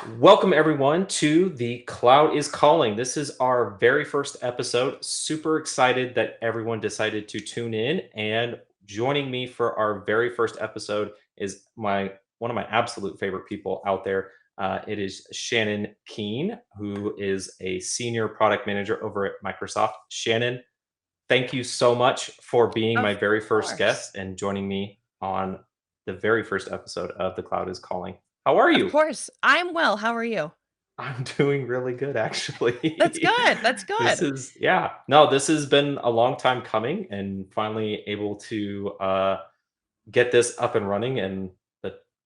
Welcome, everyone, to The Cloud is Calling. This is our very first episode. Super excited that everyone decided to tune in. And joining me for our very first episode is one of my absolute favorite people out there. It is Shannon Kuehn, who is a senior product manager over at Microsoft. Shannon, thank you so much for being my Of very first course. guest and joining me on the very first episode of The Cloud is Calling. How are Of you? course. I'm well. How are you? I'm doing really good, That's actually. good. That's This good. is yeah. No, this has been a long time coming and finally able to, get this up and running, and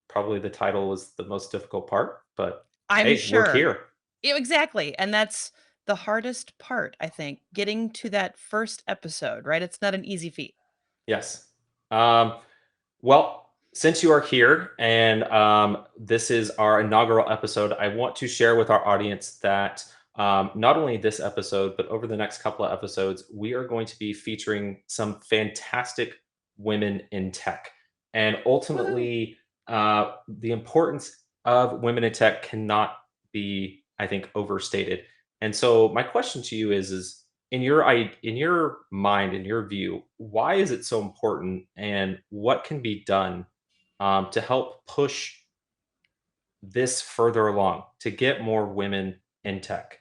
probably the title was the most difficult part, but I'm hey, we're sure. here. Yeah, exactly. And that's the hardest part, I think, getting to that first episode, right? It's not an easy feat. Yes. Um, well, since you are here and this is our inaugural episode, I want to share with our audience that not only this episode, but over the next couple of episodes, we are going to be featuring some fantastic women in tech. And Woohoo. ultimately, the importance of women in tech cannot be, I think, overstated. And so, my question to you is in your mind, in your view, why is it so important, and what can be done to help push this further along to get more women in tech?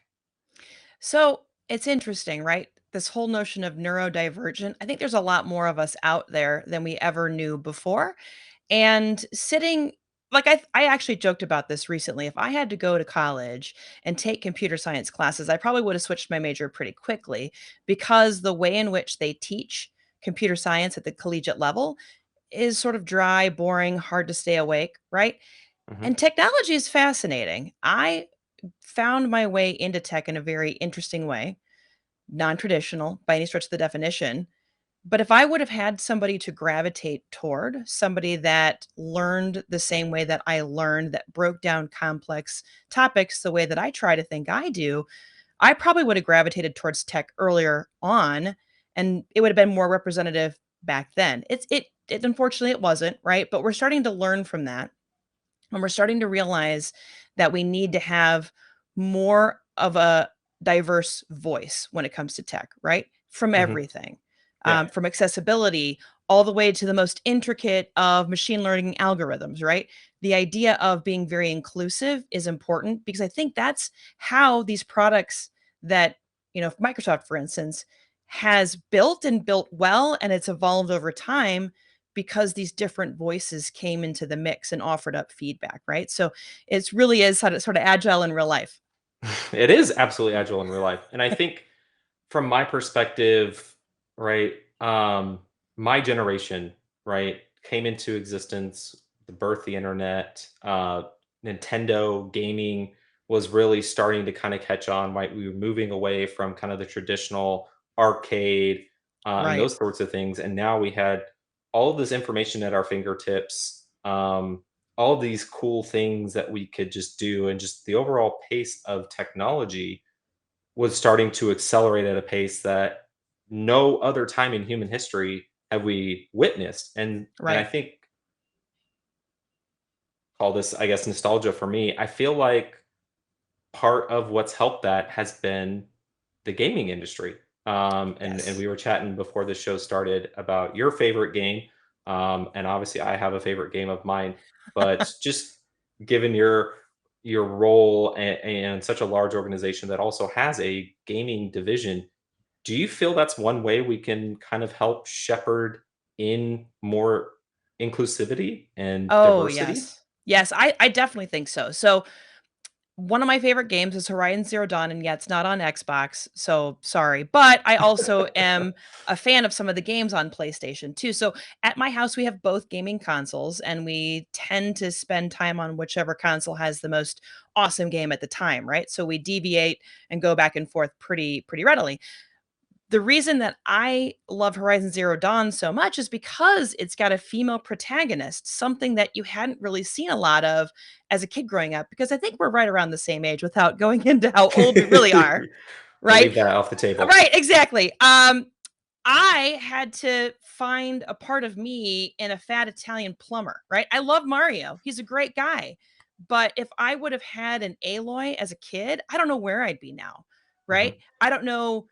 So it's interesting, right? This whole notion of neurodivergent. I think there's a lot more of us out there than we ever knew before. And sitting like I actually joked about this recently. If I had to go to college and take computer science classes, I probably would have switched my major pretty quickly because the way in which they teach computer science at the collegiate level is sort of dry, boring, hard to stay awake, right? Hmm. And technology is fascinating. I found my way into tech in a very interesting way, non-traditional by any stretch of the definition. But if I would have had somebody to gravitate toward, somebody that learned the same way that I learned, that broke down complex topics the way that I try to think I do, I probably would have gravitated towards tech earlier on, and it would have been more representative back then. It unfortunately it wasn't, right? But we're starting to learn from that, and we're starting to realize that we need to have more of a diverse voice when it comes to tech, right? From Hmm. everything, Yeah. from accessibility all the way to the most intricate of machine learning algorithms, right? The idea of being very inclusive is important because I think that's how these products that, Microsoft, for instance, has built and built well, and it's evolved over time because these different voices came into the mix and offered up feedback, right? So it's really is sort of agile in real life. It is absolutely agile in real life. And I think from my perspective, right, my generation, right, came into existence, the birth of the internet, Nintendo gaming was really starting to kind of catch on, right? We were moving away from kind of the traditional arcade and Right. those sorts of things. And now we had all of this information at our fingertips, all of these cool things that we could just do, and just the overall pace of technology was starting to accelerate at a pace that no other time in human history have we witnessed. And I Right. think, call this, I guess, nostalgia for me. I feel like part of what's helped that has been the gaming industry. And Yes. we were chatting before the show started about your favorite game. And obviously I have a favorite game of mine, but just given your role and such a large organization that also has a gaming division, do you feel that's one way we can kind of help shepherd in more inclusivity and Oh, diversity? yes. Yes, I definitely think so. So one of my favorite games is Horizon Zero Dawn, and yeah, it's not on Xbox, so sorry. But I also am a fan of some of the games on PlayStation too. So at my house, we have both gaming consoles, and we tend to spend time on whichever console has the most awesome game at the time, right? So we deviate and go back and forth pretty readily. The reason that I love Horizon Zero Dawn so much is because it's got a female protagonist, something that you hadn't really seen a lot of as a kid growing up, because I think we're right around the same age without going into how old we really are, We'll right? leave that off the table. Right, exactly. I had to find a part of me in a fat Italian plumber, right? I love Mario. He's a great guy. But if I would have had an Aloy as a kid, I don't know where I'd be now, right? Mhm. I don't know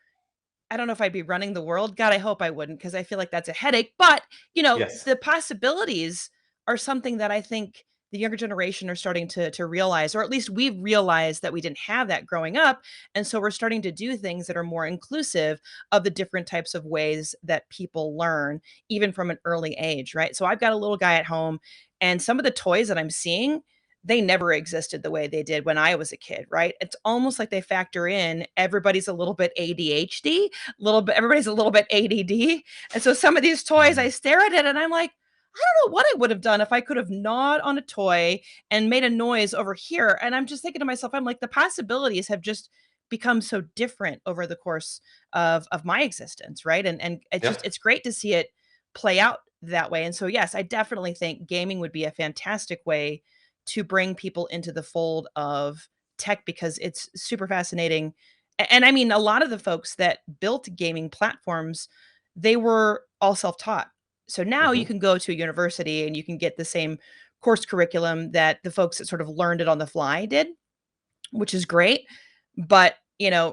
if I'd be running the world. God, I hope I wouldn't because I feel like that's a headache. But, Yes. the possibilities are something that I think the younger generation are starting to realize, or at least we've realized that we didn't have that growing up. And so we're starting to do things that are more inclusive of the different types of ways that people learn, even from an early age, right? So I've got a little guy at home, and some of the toys that I'm seeing, they never existed the way they did when I was a kid, right? It's almost like they factor in everybody's a little bit ADHD, little bit everybody's a little bit ADD. And so some of these toys I Mhm. stare at it and I'm like, I don't know what I would have done if I could have gnawed on a toy and made a noise over here. And I'm just thinking to myself, I'm like, the possibilities have just become so different over the course of my existence, right? And Yeah. it's great to see it play out that way. And so yes, I definitely think gaming would be a fantastic way to bring people into the fold of tech because it's super fascinating. And I mean, a lot of the folks that built gaming platforms, they were all self-taught. So now you Mhm. can go to a university and you can get the same course curriculum that the folks that sort of learned it on the fly did, which is great. But,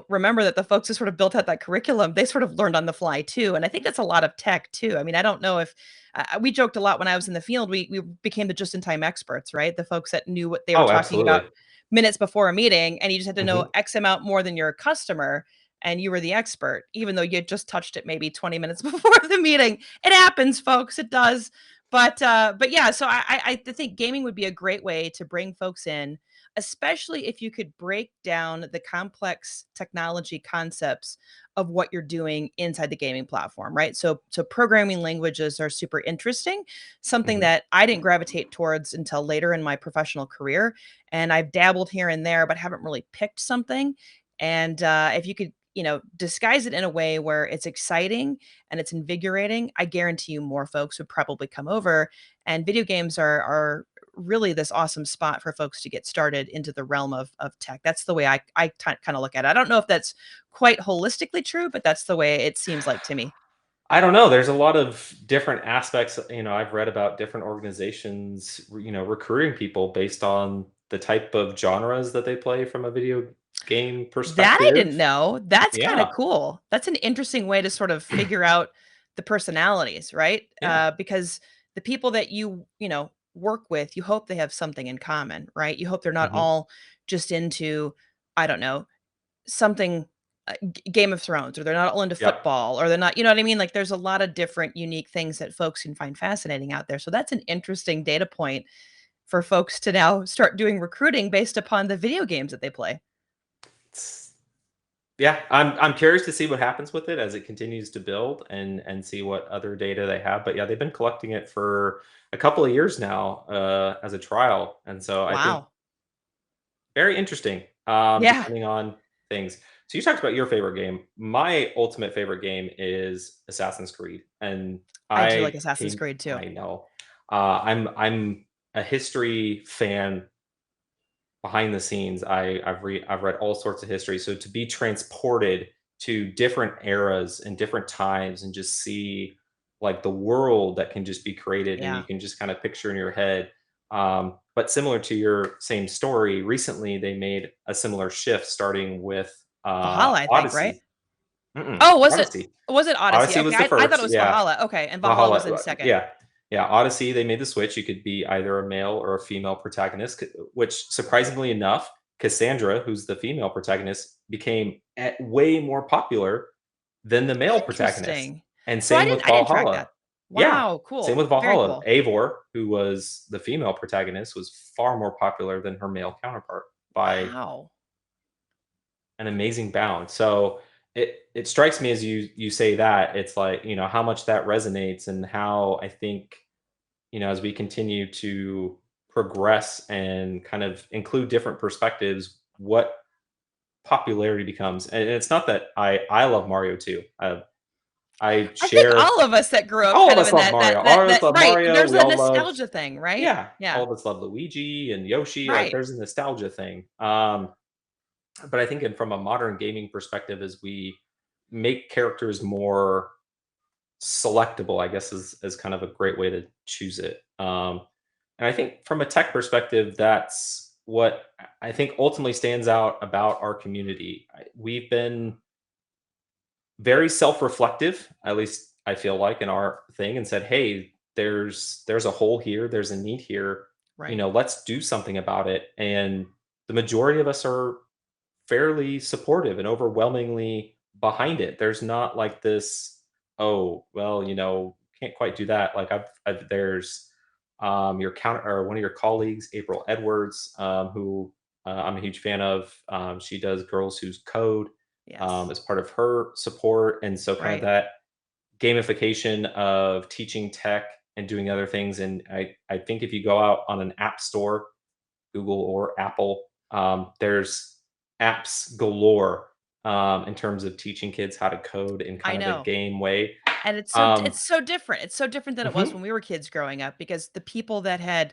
remember that the folks who sort of built out that curriculum, they sort of learned on the fly too. And I think that's a lot of tech too. I mean, I don't know if we joked a lot when I was in the field. We became the just in time experts, right? The folks that knew what they were Oh, talking about absolutely. minutes before a meeting, and you just had to know Mhm. X amount more than your customer, and you were the expert, even though you had just touched it maybe 20 minutes before the meeting. It happens, folks. It does. But yeah, so I think gaming would be a great way to bring folks in, especially if you could break down the complex technology concepts of what you're doing inside the gaming platform, right? So programming languages are super interesting, something Mhm. that I didn't gravitate towards until later in my professional career, and I've dabbled here and there but haven't really picked something. And if you could, disguise it in a way where it's exciting and it's invigorating, I guarantee you more folks would probably come over. And video games are really this awesome spot for folks to get started into the realm of tech. That's the way I kind of look at it. I don't know if that's quite holistically true, but that's the way it seems like to me. I don't know. There's a lot of different aspects. I've read about different organizations, recruiting people based on the type of genres that they play from a video game That I didn't perspective. know. That's kinda Yeah. cool. That's an interesting way to sort of figure out the personalities, right? Yeah. Because the people that you work with, you hope they have something in common, right? You hope they're not Mhm. all just into, I don't know, something, Game of Thrones, or they're not all into Yep. football, or they're not, you know what I mean? Like, there's a lot of different unique things that folks can find fascinating out there. So that's an interesting data point for folks to now start doing recruiting based upon the video games that they play. It's Yeah, I'm curious to see what happens with it as it continues to build and see what other data they have. But yeah, they've been collecting it for a couple of years now as a trial, and so I think Wow. very interesting. Yeah. Depending on things. So you talked about your favorite game. My ultimate favorite game is Assassin's Creed, and I do like Assassin's Creed too. I know I'm a history fan behind the scenes. I've read all sorts of history. So to be transported to different eras and different times and just see like the world that can just be created and you Yeah. can just kind of picture in your head. But similar to your same story, recently they made a similar shift starting with Valhalla, I think, right? Odyssey. Mm-mm, Oh, Odyssey. was it Odyssey? Odyssey Okay, was the I thought it first. was Yeah. Valhalla. Okay, and Valhalla Valhalla, was in second. yeah, yeah. Odyssey, they made the switch. You could be either a male or a female protagonist, which surprisingly enough, Cassandra, who's the female protagonist, became way more popular than the male protagonist. Interesting. And So same with I didn't track Valhalla. that. Yeah, Wow, same cool. with Very Valhalla. cool. Eivor, who was the female protagonist, was far more popular than her male counterpart by Wow. an amazing bound. So it strikes me as you say that it's like how much that resonates and how I think as we continue to progress and kind of include different perspectives, what popularity becomes. And it's not that I love Mario too. I I think share all of us that grew up all of kind of us in love that Mario. that that All of us that love right, Mario. there's We a all love nostalgia thing, right? yeah. Yeah. All of us love Luigi and Yoshi. Like Right. there's a nostalgia thing. But I think from a modern gaming perspective, as we make characters more selectable, I guess is kind of a great way to choose it. And I think from a tech perspective, that's what I think ultimately stands out about our community. We've been very self-reflective, at least I feel like in our thing, and said, "Hey, there's a hole here, there's a need here. Right. Let's do something about it." And the majority of us are fairly supportive and overwhelmingly behind it. There's not like this, oh, well, can't quite do that. Like there's your counter or one of your colleagues, April Edwards, who I'm a huge fan of. She does Girls Who's Code Yes. as part of her support, and so kind of Right. that gamification of teaching tech and doing other things. And I think if you go out on an app store, Google or Apple, there's apps galore in terms of teaching kids how to code in I kind of a know. game way. And it's so Um, it's so different. It's so different than it was mhm, when we were kids growing up because the people that had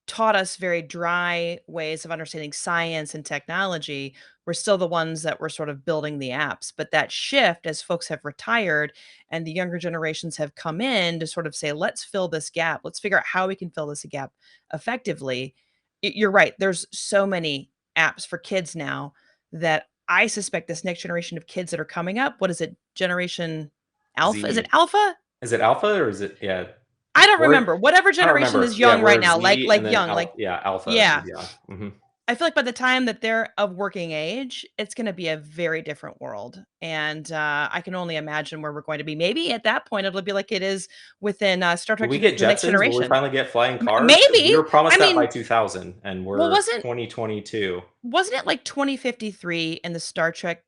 taught us very dry ways of understanding science and technology were still the ones that were sort of building the apps. But that shift as folks have retired and the younger generations have come in to sort of say, let's fill this gap. Let's figure out how we can fill this gap effectively. You're right. There's so many apps for kids now that I suspect this next generation of kids that are coming up, what is it? Generation Alpha? Is it Z. Alpha? Is it alpha or is it, yeah? I don't We're remember. Whatever I don't generation remember. is Yeah, young right we're now, like Z and like then young, like alpha yeah. is young. I feel like by the time that they're of working age, it's gonna be a very different world, and, I can only imagine where we're going to be. Maybe at that point, it'll be like it is within, Star Will Trek: we get The Next Jetsons? Will we Generation. finally get flying M cars? Because we maybe. were promised I that by mean, 2000 and well, we're 2022. wasn't it like 2053 in the Star Trek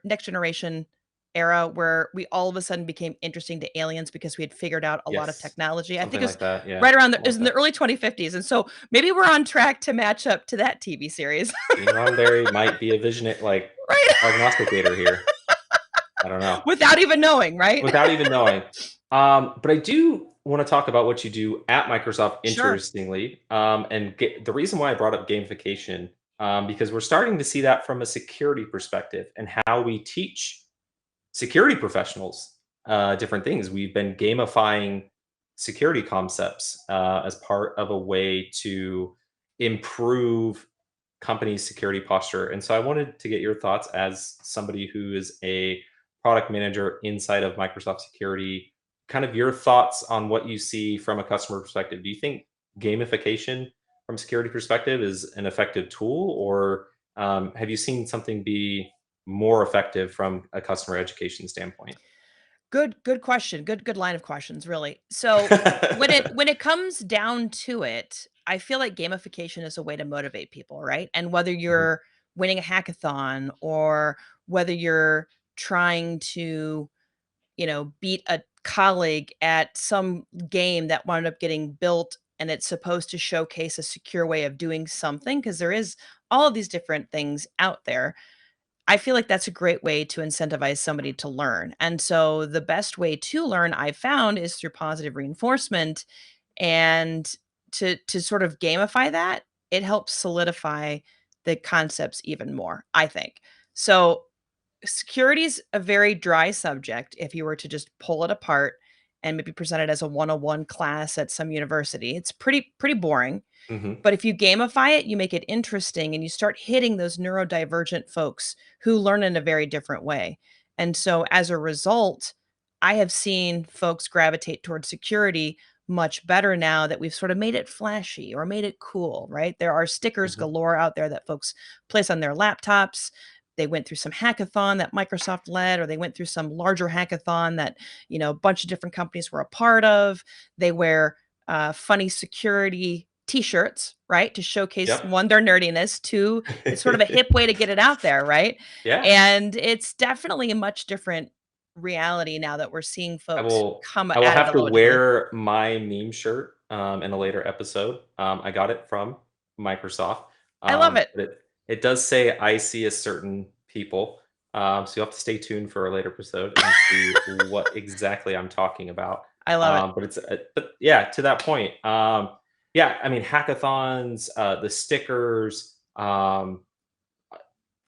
Next Generation era where we all of a sudden became interesting to aliens because we had figured out a lot of Yes. technology? I think Something it like was that. Yeah. right around the it Something was like in the that. early 2050s, and so maybe we're on track to match up to that TV series. Gene Roddenberry might be a vision like Right? prognosticator here. I don't know. Without even knowing, right? Without even knowing. But I do want to talk about what you do at Microsoft, Sure. interestingly. The reason why I brought up gamification, because we're starting to see that from a security perspective and how we teach security professionals different things. We've been gamifying security concepts as part of a way to improve company's security posture. And so I wanted to get your thoughts as somebody who is a product manager inside of Microsoft Security, kind of your thoughts on what you see from a customer perspective. Do you think gamification from a security perspective is an effective tool, or have you seen something be more effective from a customer education standpoint? Good question. Good line of questions, really. So, when it comes down to it, I feel like gamification is a way to motivate people, right? And whether Mhm, you're winning a hackathon or whether you're trying to, beat a colleague at some game that wound up getting built and it's supposed to showcase a secure way of doing something because there is all of these different things out there. I feel like that's a great way to incentivize somebody to learn. And so the best way to learn I've found is through positive reinforcement and to sort of gamify that, it helps solidify the concepts even more, I think. So security's a very dry subject if you were to just pull it apart and maybe present it as a 101 class at some university. It's pretty boring. mhm, But if you gamify it, you make it interesting and you start hitting those neurodivergent folks who learn in a very different way. And so as a result, I have seen folks gravitate towards security much better now that we've sort of made it flashy or made it cool, right? There are stickers mhm. galore out there that folks place on their laptops. They went through some hackathon that Microsoft led, or they went through some larger hackathon that, a bunch of different companies were a part of. They wear funny security t-shirts, right? To showcase Yep. one, their nerdiness, two, it's sort of a hip way to get it out there, right? Yeah. And it's definitely a much different reality now that we're seeing I folks will come I will at it have a to little differently. wear my meme shirt, in a later episode. I got it from Microsoft, I love it. but it does say, "I see a certain people," so you'll have to stay tuned for a later episode and see what exactly I'm talking about. I love it. But yeah, to that point, yeah, I mean, hackathons, the stickers,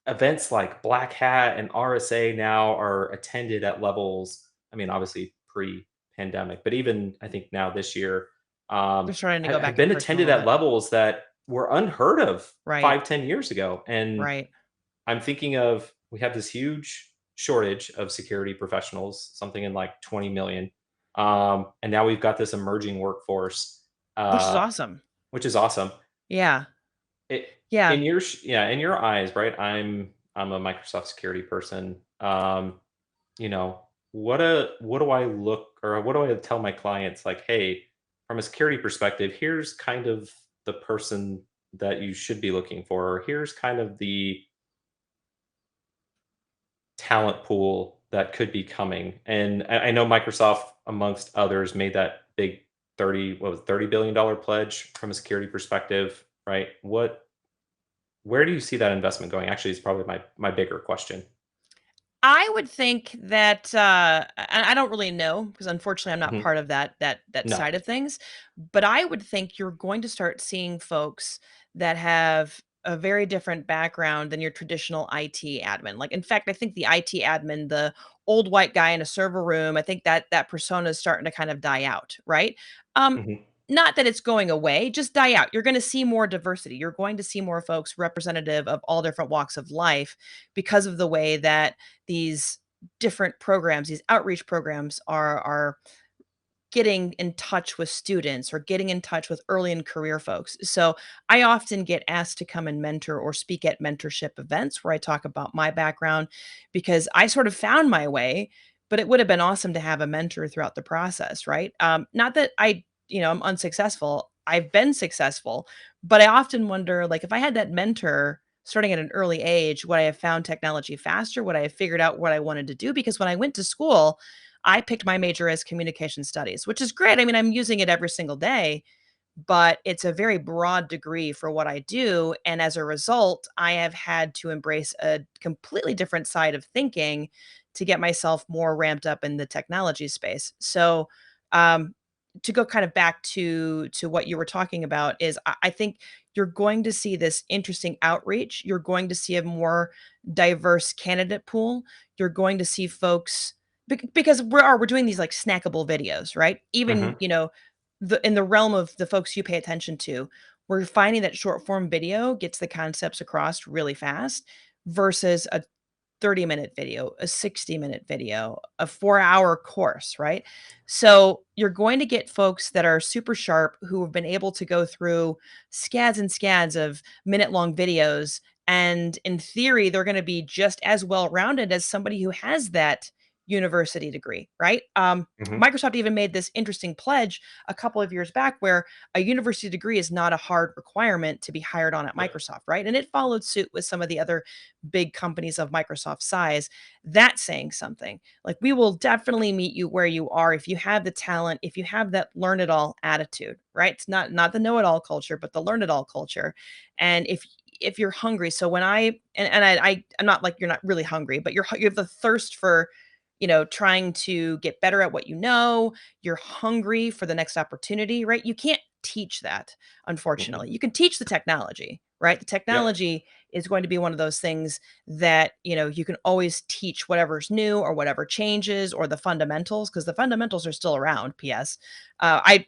events like Black Hat and RSA now are attended at levels. I mean, obviously pre-pandemic, but even I think now this year, They're starting to go have back in been person a attended little at bit. levels that were unheard of Right. 5, 10 years ago. And Right. I'm thinking of, we have this huge shortage of security professionals, something in like 20 million. And now we've got this emerging workforce, Which is uh, awesome. which is awesome. Yeah. It, Yeah. in your yeah, in your eyes, right? I'm a Microsoft security person. You know, what do I look, or what do I tell my clients, like, hey, from a security perspective, here's kind of the person that you should be looking for, or here's kind of the talent pool that could be coming. And I know Microsoft, amongst others, made that big 30 billion dollar pledge from a security perspective, right? Where do you see that investment going? Actually, is probably my bigger question. I would think that, I don't really know because unfortunately I'm not Mhm. part of that No. side of things, but I would think you're going to start seeing folks that have a very different background than your traditional IT admin. Like, in fact, I think the IT admin, the old white guy in a server room, I think that persona is starting to kind of die out, right? Um, Mhm. Not that it's going away, just die out. You're going to see more diversity. You're going to see more folks representative of all different walks of life because of the way that these different programs, these outreach programs are getting in touch with students or getting in touch with early in career folks. So I often get asked to come and mentor or speak at mentorship events where I talk about my background because I sort of found my way, but it would have been awesome to have a mentor throughout the process, right? Not that I'm unsuccessful. I've been successful, but I often wonder, like, if I had that mentor starting at an early age, would I have found technology faster? Would I have figured out what I wanted to do? Because when I went to school, I picked my major as communication studies, which is great. I mean, I'm using it every single day, but it's a very broad degree for what I do. And as a result, I have had to embrace a completely different side of thinking to get myself more ramped up in the technology space. So, um, to go kind of back to what you were talking about is I think you're going to see this interesting outreach. You're going to see a more diverse candidate pool. You're going to see folks because we're doing these like snackable videos, right? Even Mhm. in the realm of the folks you pay attention to, we're finding that short form video gets the concepts across really fast versus a 30-minute video, a 60-minute video, a 4-hour course, right? So you're going to get folks that are super sharp who have been able to go through scads and scads of minute-long videos, and in theory, they're gonna be just as well-rounded as somebody who has that university degree, right? Mhm. Microsoft even made this interesting pledge a couple of years back where a university degree is not a hard requirement to be hired on at Yep. Microsoft, right? And it followed suit with some of the other big companies of Microsoft size. That's saying something. Like, we will definitely meet you where you are if you have the talent, if you have that learn it all attitude, right? It's not the know it all culture, but the learn it all culture. And if you're hungry, so when I'm not like you're not really hungry, but you have the thirst for trying to get better at what you know, you're hungry for the next opportunity, right? You can't teach that, Mhm. unfortunately. You can teach the technology, right? The Yep. technology is going to be one of those things that, you can always teach whatever's new or whatever changes or the fundamentals because the fundamentals are still around. PS. I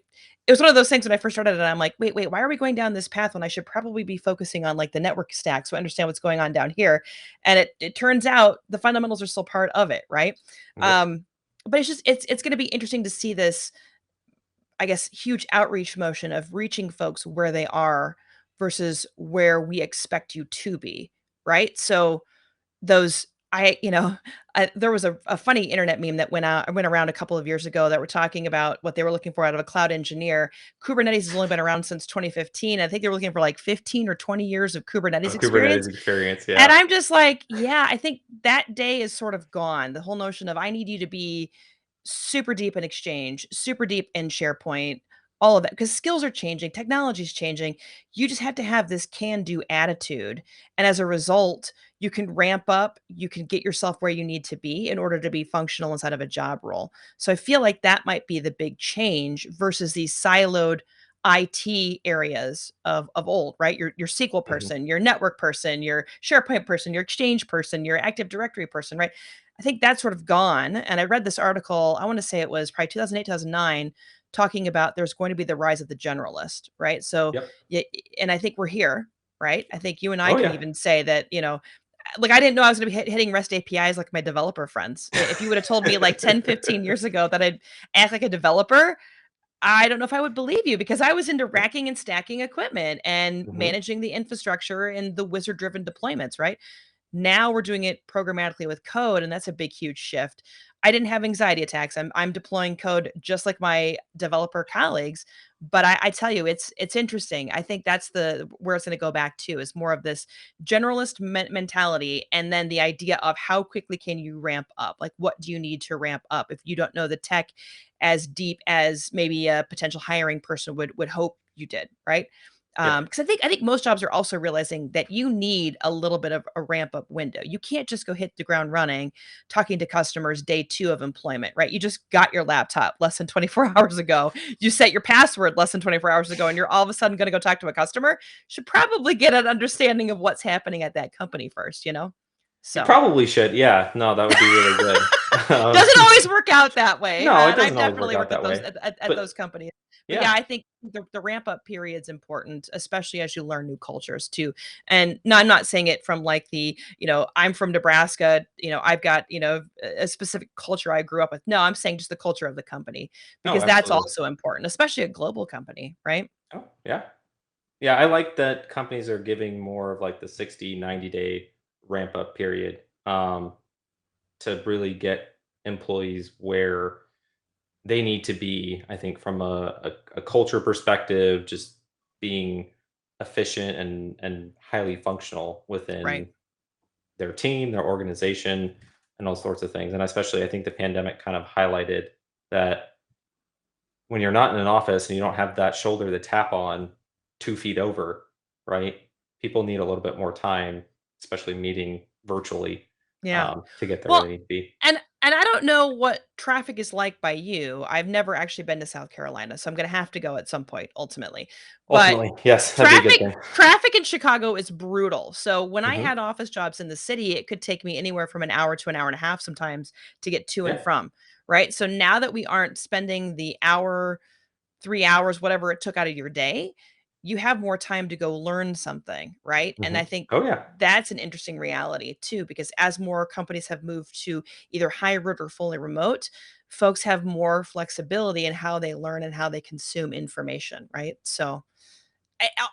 It was one of those things when I first started and I'm like, wait, why are we going down this path when I should probably be focusing on like the network stack so I understand what's going on down here? And it turns out the fundamentals are still part of it, right? Yep. Um, but it's going to be interesting to see this, I guess, huge outreach motion of reaching folks where they are versus where we expect you to be, right? So those I you know, there was a funny internet meme that went around a couple of years ago that were talking about what they were looking for out of a cloud engineer. Kubernetes has only been around since 2015. I think they were looking for like 15 or 20 years of Kubernetes Of experience. Kubernetes experience, And yeah. I'm just like, yeah, I think that day is sort of gone. The whole notion of I need you to be super deep in Exchange, super deep in SharePoint, all of that, because skills are changing, technology's changing. You just have to have this can-do attitude, and as a result, you can ramp up, you can get yourself where you need to be in order to be functional inside of a job role. So I feel like that might be the big change versus these siloed IT areas of old, right? Your SQL Mhm. person, your network person, your SharePoint person, your Exchange person, your Active Directory person, right? I think that's sort of gone. And I read this article, I want to say it was probably 2008, 2009. talking about there's going to be the rise of the generalist, right? So, Yep. yeah, and I think we're here, right? I think you and I Oh can yeah. even say that, like I didn't know I was going to be hitting REST APIs like my developer friends. If you would have told me like 10, 15 years ago that I'd act like a developer, I don't know if I would believe you because I was into Yep. racking and stacking equipment and Hmm. managing the infrastructure and the wizard driven deployments, right? Now we're doing it programmatically with code, and that's a big, huge shift. I didn't have anxiety attacks. I'm deploying code just like my developer colleagues, but I tell you, it's interesting. I think that's the where it's going to go back to is more of this generalist mentality, and then the idea of how quickly can you ramp up? Like, what do you need to ramp up if you don't know the tech as deep as maybe a potential hiring person would hope you did, right? Yep. Because I think most jobs are also realizing that you need a little bit of a ramp up window. You can't just go hit the ground running, talking to customers day 2 of employment, right? You just got your laptop less than 24 hours ago. You set your password less than 24 hours ago, and you're all of a sudden going to go talk to a customer. Should probably get an understanding of what's happening at that company first, you know? You So probably should. Yeah. No, that would be really good. Um, doesn't always work out that way, no, it and I've doesn't always work definitely out worked at that those way. at those But companies. But yeah, yeah. I think the ramp up period's important, especially as you learn new cultures too. And no, I'm not saying it from like I'm from Nebraska, I've got, a specific culture I grew up with. No, I'm saying just the culture of the company Oh, because that's absolutely. also important, especially a global company, right? Oh, yeah. Yeah, I like that companies are giving more of like the 60, 90-day ramp up period to really get employees where they need to be, I think, from a culture perspective, just being efficient and highly functional Right. within their team, their organization, and all sorts of things. And especially, I think the pandemic kind of highlighted that when you're not in an office and you don't have that shoulder to tap on 2 feet over, right? People need a little bit more time, especially meeting virtually, Yeah. to get there where Well, they need to be. and I don't know what traffic is like by you. I've never actually been to South Carolina, so I'm gonna have to go at some point ultimately. But Ultimately, yes, that'd be a good traffic thing. traffic in Chicago is brutal. So when I Hmm. had office jobs in the city, it could take me anywhere from an hour to an hour and a half sometimes to get to and Yeah. from, right? So now that we aren't spending the hour 3 hours, whatever it took out of your day, you have more time to go learn something, right? And Hmm. I think Oh yeah. that's an interesting reality too, because as more companies have moved to either hybrid or fully remote, folks have more flexibility in how they learn and how they consume information, right? So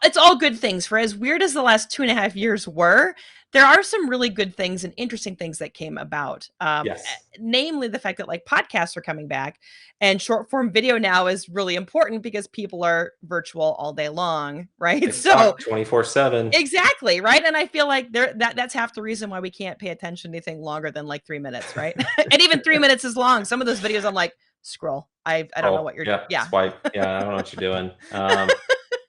it's all good things. For as weird as the last 2.5 years were, there are some really good things and interesting things that came about. Yes. Namely, the fact that like podcasts are coming back, and short form video now is really important because people are virtual all day long, right? So TikTok 24/7. exactly, right. And I feel like that's half the reason why we can't pay attention to anything longer than like 3 minutes, right? And even 3 minutes is long. Some of those videos, I'm like, scroll. I don't know Oh what you're. yeah, Yeah, swipe. Yeah, I don't know what you're doing.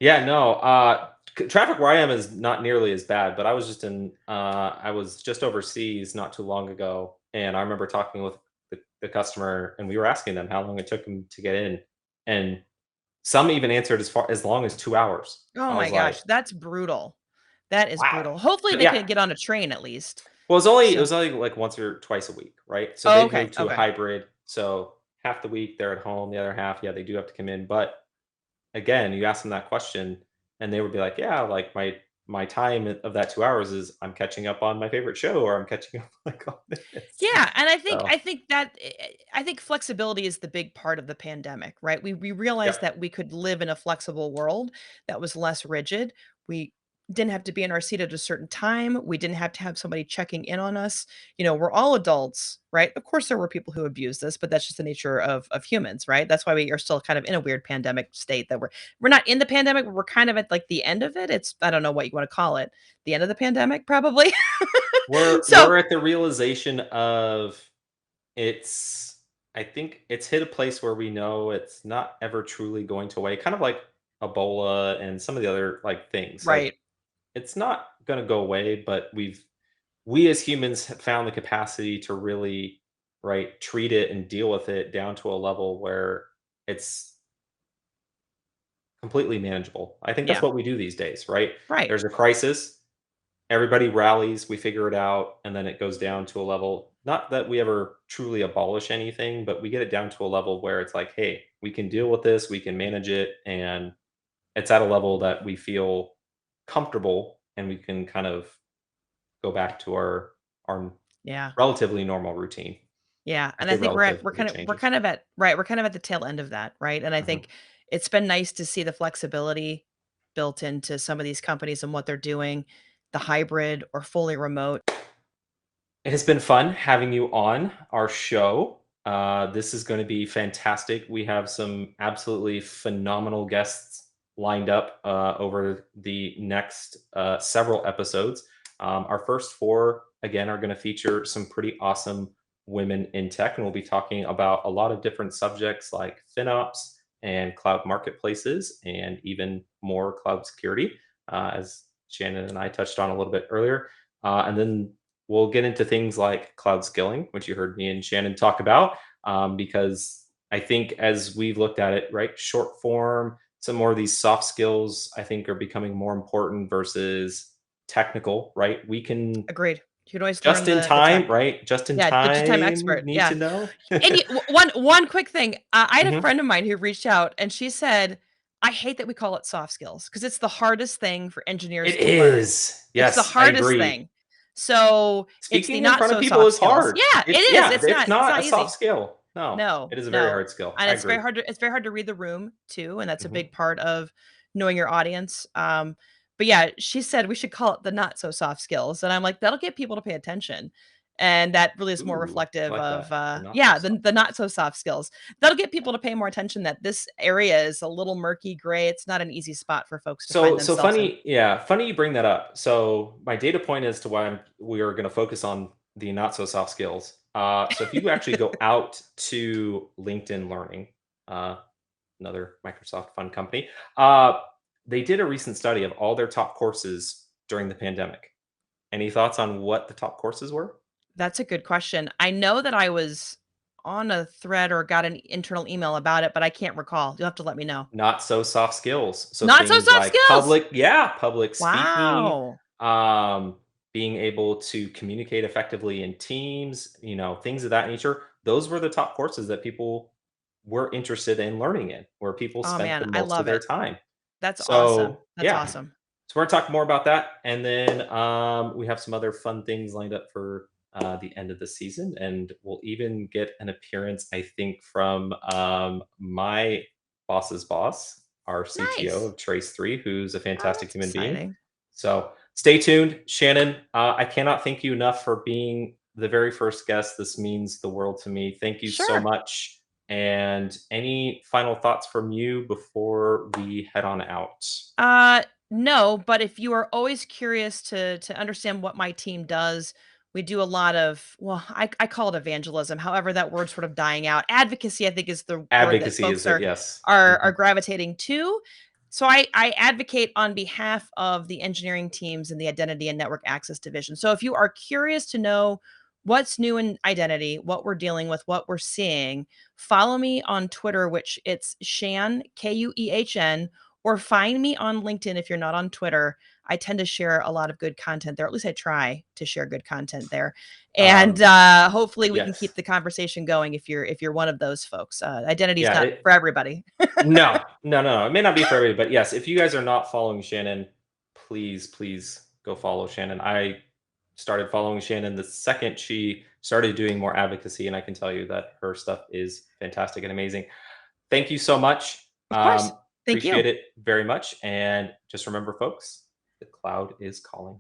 Yeah, no. Traffic where I am is not nearly as bad, but I was just in. I was just overseas not too long ago, and I remember talking with the customer, and we were asking them how long it took them to get in, and some even answered as long as 2 hours. oh I my was like, gosh, that's brutal. That is wow. brutal. Hopefully, So they yeah, can get on a train at least. well, it So was only like once or twice a week, right? So oh, they've okay, moved to a okay. hybrid. So half the week they're at home, the other half, yeah, they do have to come in, but again, you ask them that question and they would be like, "Yeah, like my time of that 2 hours is I'm catching up on my favorite show or I'm catching up like on this." Yeah, and I think So, I think that I think flexibility is the big part of the pandemic, right? We realized yep, that we could live in a flexible world that was less rigid. We didn't have to be in our seat at a certain time. We didn't have to have somebody checking in on us. We're all adults, right? Of course, there were people who abused this, but that's just the nature of humans, right? That's why we are still kind of in a weird pandemic state that we're not in the pandemic, but we're kind of at like the end of it. It's I don't know what you want to call it, the end of the pandemic, probably. So we're at the realization of it's I think it's hit a place where we know it's not ever truly going to away, kind of like Ebola and some of the other like things. Like right. it's not going to go away, but we as humans have found the capacity to really right treat it and deal with it down to a level where it's completely manageable. I think that's Yeah. what we do these days, right? Right. There's a crisis, everybody rallies, we figure it out, and then it goes down to a level, not that we ever truly abolish anything, but we get it down to a level where it's like, hey, we can deal with this, we can manage it, and it's at a level that we feel comfortable and we can kind of go back to our Yeah. relatively normal routine. Yeah, I and I say think relative we're because it kind of we're changes. kind of at right, we're kind of at the tail end of that, right? And I Mhm. think it's been nice to see the flexibility built into some of these companies and what they're doing, the hybrid or fully remote. It has been fun having you on our show. This is going to be fantastic. We have some absolutely phenomenal guests lined up over the next several episodes. Our first four, again, are going to feature some pretty awesome women in tech, and we'll be talking about a lot of different subjects like FinOps and cloud marketplaces, and even more cloud security, as Shannon and I touched on a little bit earlier. And then we'll get into things like cloud skilling, which you heard me and Shannon talk about, because I think as we've looked at it, right, short form, some more of these soft skills, I think are becoming more important versus technical, right? We can Agreed. You can always just learn in the time, tech. right? Just in Yeah, the just time time expert, need yeah. to know. And you one quick thing, I had a Mhm. friend of mine who reached out and she said, "I hate that we call it soft skills because it's the hardest thing for engineers It to learn. is. It's the Yes, I hardest agree. thing." So, it's the Speaking in not front of so people soft is skills. hard. Yeah, it It's is, yeah, it's it's not not a soft easy. skill. No, No, it is a very no, hard skill. and I agree. it's very hard to read the room too, and that's a Mhm. big part of knowing your audience, but yeah, she said we should call it the not so soft skills, and I'm like, "That'll get people to pay attention," and that really is more Ooh, I reflective like of, that. The not so yeah, soft the not skills. so soft skills. That'll get people to pay more attention that this area is a little murky gray, it's not an easy spot for folks to find So themselves in. funny, yeah, funny you bring that up. So my data point as to why we are going to focus on the not so soft skills. So if you actually go out to LinkedIn Learning, uh, another Microsoft fun company, they did a recent study of all their top courses during the pandemic. Any thoughts on what the top courses were? That's a good question. I know that I was on a thread or got an internal email about it, but I can't recall. You'll have to let me know. Not so soft skills. So Not so things soft like skills! public speaking, Wow. being able to communicate effectively in teams, things of that nature. Those were the top courses that people were interested in learning in, where people Oh, spent the man, I most of love their it. time. That's awesome. So That's yeah, awesome. so we're gonna talk more about that, and then we have some other fun things lined up for the end of the season, and we'll even get an appearance, I think, from my boss's boss, our CTO Nice. of Trace Three, who's a Oh, fantastic that's human being. exciting. So stay tuned, Shannon. I cannot thank you enough for being the very first guest. This means the world to me. Thank you so Sure. much. And any final thoughts from you before we head on out? No, but if you are always curious to understand what my team does, we do a lot of, well, I call it evangelism. However, that word's sort of dying out. Advocacy, I think, is the word that Advocacy folks is it? Yes. are Mhm. gravitating to. So I advocate on behalf of the engineering teams in the identity and network access division. So if you are curious to know what's new in identity, what we're dealing with, what we're seeing, follow me on Twitter, which it's Shan Kuehn, or find me on LinkedIn if you're not on Twitter. I tend to share a lot of good content there. At least I try to share good content there. And Um, hopefully we can keep yes. the conversation going if you're one of those folks. Identity is Yeah. not for everybody. No, no, no, no. It may not be for everybody, but yes, if you guys are not following Shannon, please, please go follow Shannon. I started following Shannon the second she started doing more advocacy, and I can tell you that her stuff is fantastic and amazing. Thank you so much. Of course. Thank Appreciate you. it very much. And just remember, folks, the cloud is calling.